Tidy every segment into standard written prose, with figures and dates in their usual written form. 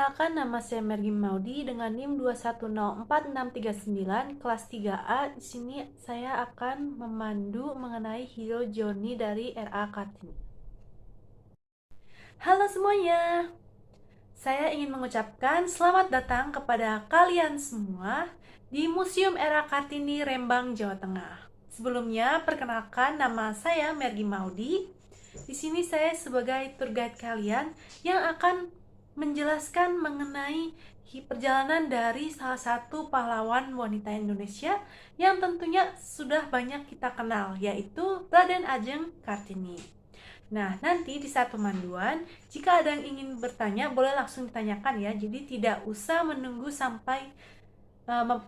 Perkenalkan, nama saya Mergi Maudi dengan NIM 2104639 kelas 3A. Di sini saya akan memandu mengenai Hero Journey dari R.A. Kartini. Halo semuanya. Saya ingin mengucapkan selamat datang kepada kalian semua di Museum R.A. Kartini, Rembang, Jawa Tengah. Sebelumnya, perkenalkan, nama saya Mergi Maudi. Di sini saya sebagai tour guide kalian yang akan menjelaskan mengenai perjalanan dari salah satu pahlawan wanita Indonesia yang tentunya sudah banyak kita kenal, yaitu Raden Ajeng Kartini. Nah, nanti di saat pemanduan, jika ada yang ingin bertanya, boleh langsung ditanyakan ya. Jadi tidak usah menunggu sampai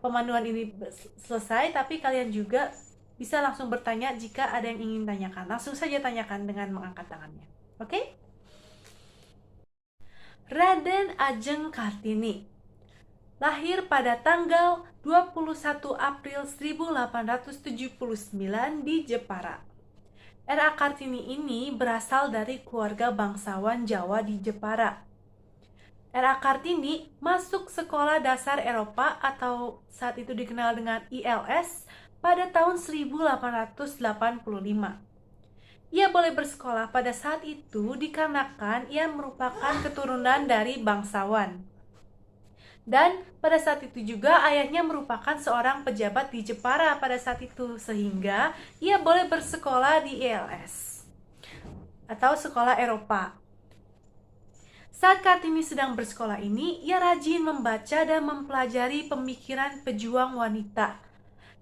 pemanduan ini selesai, tapi kalian juga bisa langsung bertanya jika ada yang ingin tanyakan. Langsung saja tanyakan dengan mengangkat tangannya. Oke? Raden Ajeng Kartini lahir pada tanggal 21 April 1879 di Jepara. R.A. Kartini ini berasal dari keluarga bangsawan Jawa di Jepara. R.A. Kartini masuk sekolah dasar Eropa atau saat itu dikenal dengan ILS pada tahun 1885. Ia boleh bersekolah pada saat itu dikarenakan ia merupakan keturunan dari bangsawan. Dan pada saat itu juga ayahnya merupakan seorang pejabat di Jepara pada saat itu, sehingga ia boleh bersekolah di ILS atau sekolah Eropa. Saat Kartini sedang bersekolah ini, ia rajin membaca dan mempelajari pemikiran pejuang wanita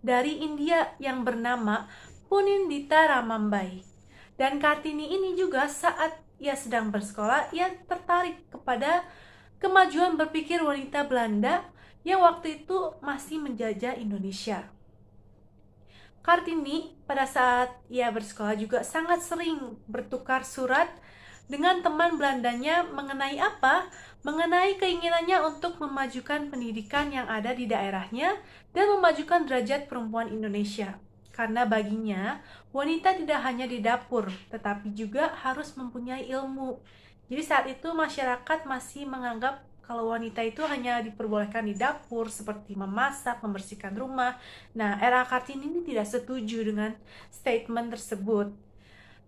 dari India yang bernama Punindita Ramambai. Dan Kartini ini juga saat ia sedang bersekolah, ia tertarik kepada kemajuan berpikir wanita Belanda yang waktu itu masih menjajah Indonesia. Kartini pada saat ia bersekolah juga sangat sering bertukar surat dengan teman Belandanya mengenai apa? Mengenai keinginannya untuk memajukan pendidikan yang ada di daerahnya dan memajukan derajat perempuan Indonesia. Karena baginya, wanita tidak hanya di dapur, tetapi juga harus mempunyai ilmu. Jadi saat itu masyarakat masih menganggap kalau wanita itu hanya diperbolehkan di dapur, seperti memasak, membersihkan rumah. Nah, R.A. Kartini ini tidak setuju dengan statement tersebut.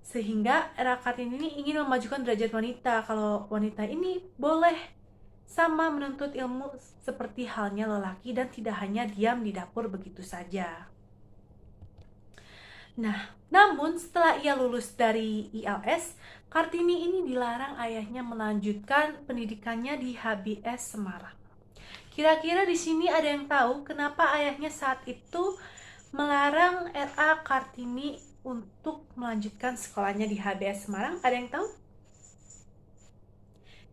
Sehingga R.A. Kartini ini ingin memajukan derajat wanita, kalau wanita ini boleh sama menuntut ilmu seperti halnya lelaki dan tidak hanya diam di dapur begitu saja. Nah, namun setelah ia lulus dari ILS, Kartini ini dilarang ayahnya melanjutkan pendidikannya di HBS Semarang. Kira-kira di sini ada yang tahu kenapa ayahnya saat itu melarang R.A. Kartini untuk melanjutkan sekolahnya di HBS Semarang? Ada yang tahu?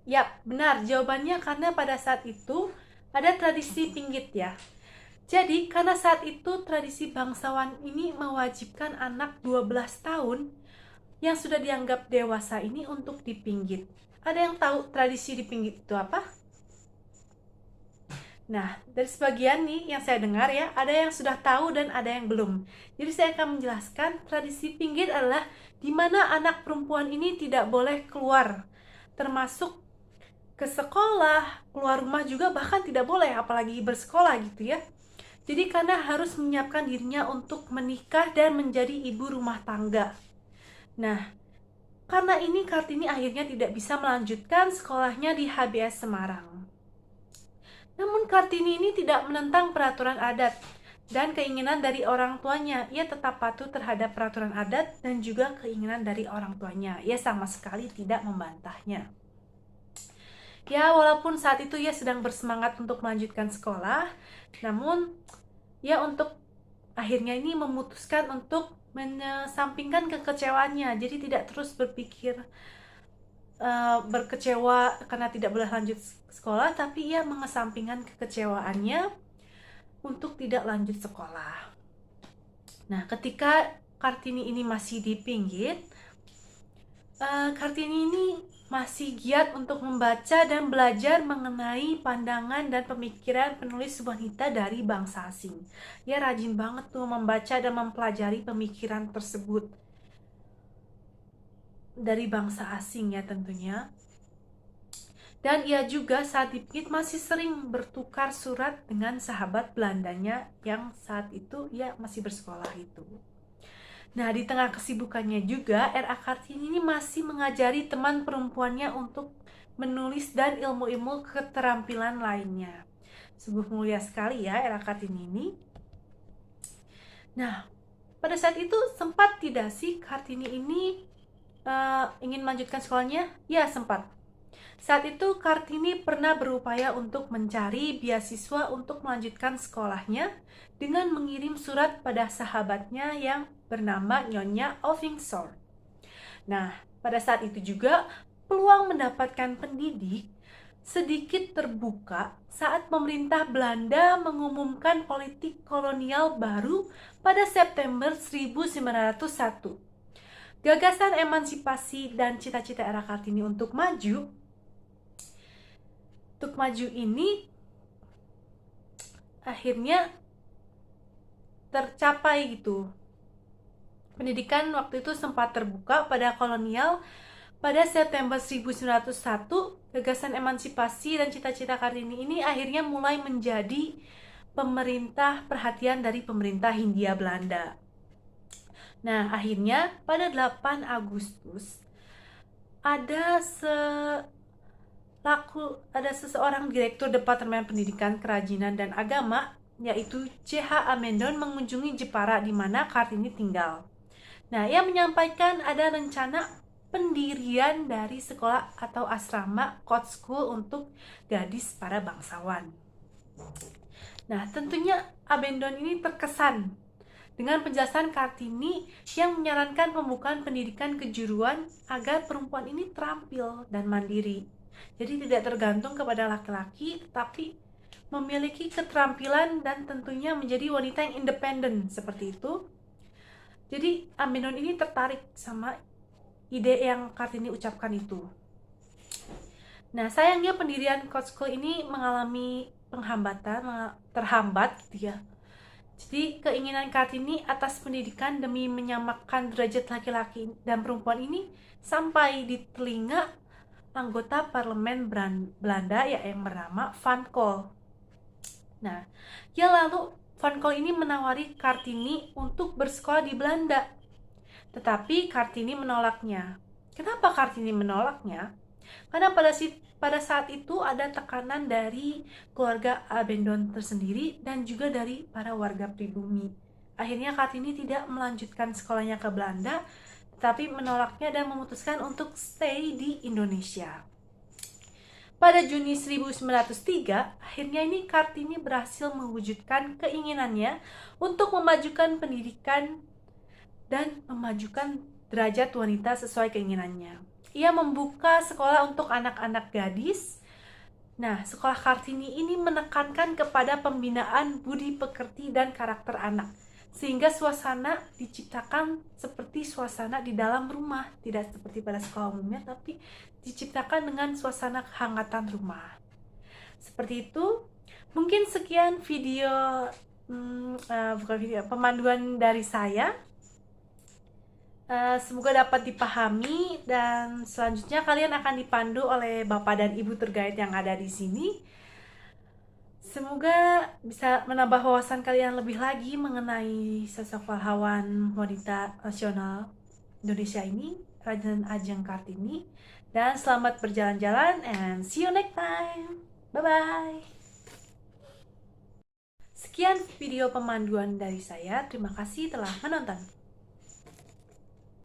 Yap, benar. Jawabannya karena pada saat itu ada tradisi pinggit ya. Jadi, karena saat itu tradisi bangsawan ini mewajibkan anak 12 tahun yang sudah dianggap dewasa ini untuk dipinggit. Ada yang tahu tradisi dipinggit itu apa? Nah, dari sebagian nih yang saya dengar ya, ada yang sudah tahu dan ada yang belum. Jadi saya akan menjelaskan tradisi pinggit adalah di mana anak perempuan ini tidak boleh keluar, termasuk ke sekolah, keluar rumah juga bahkan tidak boleh, apalagi bersekolah gitu ya. Jadi karena harus menyiapkan dirinya untuk menikah dan menjadi ibu rumah tangga. Nah, karena ini Kartini akhirnya tidak bisa melanjutkan sekolahnya di HBS Semarang. Namun Kartini ini tidak menentang peraturan adat dan keinginan dari orang tuanya. Ia tetap patuh terhadap peraturan adat dan juga keinginan dari orang tuanya. Ia sama sekali tidak membantahnya. Ya, walaupun saat itu ia sedang bersemangat untuk melanjutkan sekolah, namun ia untuk akhirnya ini memutuskan untuk menyampingkan kekecewaannya. Jadi tidak terus berpikir berkecewa karena tidak boleh lanjut sekolah, tapi ia mengesampingkan kekecewaannya untuk tidak lanjut sekolah. Nah, ketika Kartini ini masih dipinggit, Kartini ini masih giat untuk membaca dan belajar mengenai pandangan dan pemikiran penulis wanita dari bangsa asing. Ia rajin banget tuh membaca dan mempelajari pemikiran tersebut dari bangsa asing ya tentunya. Dan ia juga saat di Pingit masih sering bertukar surat dengan sahabat Belandanya yang saat itu ia masih bersekolah itu. Nah, di tengah kesibukannya juga, R.A. Kartini ini masih mengajari teman perempuannya untuk menulis dan ilmu-ilmu keterampilan lainnya. Sungguh mulia sekali ya R.A. Kartini ini. Nah, pada saat itu sempat tidak sih Kartini ini ingin melanjutkan sekolahnya? Ya, sempat. Saat itu Kartini pernah berupaya untuk mencari beasiswa untuk melanjutkan sekolahnya dengan mengirim surat pada sahabatnya yang bernama Nyonya Olvingsor. Nah, pada saat itu juga peluang mendapatkan pendidik sedikit terbuka saat pemerintah Belanda mengumumkan politik kolonial baru pada September 1901. Gagasan emansipasi dan cita-cita R.A. Kartini untuk maju ini akhirnya tercapai gitu. Pendidikan waktu itu sempat terbuka pada kolonial pada September 1901. Gagasan emansipasi dan cita-cita Kartini ini akhirnya mulai menjadi perhatian dari pemerintah Hindia Belanda. Nah, akhirnya pada 8 Agustus ada seseorang direktur Departemen Pendidikan, Kerajinan, dan Agama, yaitu C.H. Amendon mengunjungi Jepara di mana Kartini tinggal. Nah, ia menyampaikan ada rencana pendirian dari sekolah atau asrama Court School untuk gadis para bangsawan. Nah, tentunya Amendon ini terkesan dengan penjelasan Kartini yang menyarankan pembukaan pendidikan kejuruan agar perempuan ini terampil dan mandiri. Jadi tidak tergantung kepada laki-laki, tapi memiliki keterampilan dan tentunya menjadi wanita yang independen seperti itu. Jadi Amendon ini tertarik sama ide yang Kartini ucapkan itu. Nah, sayangnya pendirian Court School ini mengalami terhambat gitu ya. Jadi keinginan Kartini atas pendidikan demi menyamakan derajat laki-laki dan perempuan ini sampai di telinga anggota parlemen Belanda yang bernama Van Kol. Nah, Van Kol ini menawari Kartini untuk bersekolah di Belanda. Tetapi Kartini menolaknya. Kenapa Kartini menolaknya? Karena pada saat itu ada tekanan dari keluarga Amendon tersendiri dan juga dari para warga pribumi. Akhirnya Kartini tidak melanjutkan sekolahnya ke Belanda, tapi menolaknya dan memutuskan untuk stay di Indonesia. Pada Juni 1903, akhirnya ini Kartini berhasil mewujudkan keinginannya untuk memajukan pendidikan dan memajukan derajat wanita sesuai keinginannya. Ia membuka sekolah untuk anak-anak gadis. Nah, sekolah Kartini ini menekankan kepada pembinaan budi pekerti dan karakter anak, sehingga suasana diciptakan seperti suasana di dalam rumah, tidak seperti pada sekolah umumnya, tapi diciptakan dengan suasana kehangatan rumah. Seperti itu. Mungkin sekian pemanduan dari saya. Semoga dapat dipahami dan selanjutnya kalian akan dipandu oleh Bapak dan Ibu tour guide yang ada di sini. Semoga bisa menambah wawasan kalian lebih lagi mengenai sosok pahlawan wanita nasional Indonesia ini, Raden Ajeng Kartini. Dan selamat berjalan-jalan and see you next time. Bye-bye. Sekian video pemanduan dari saya. Terima kasih telah menonton.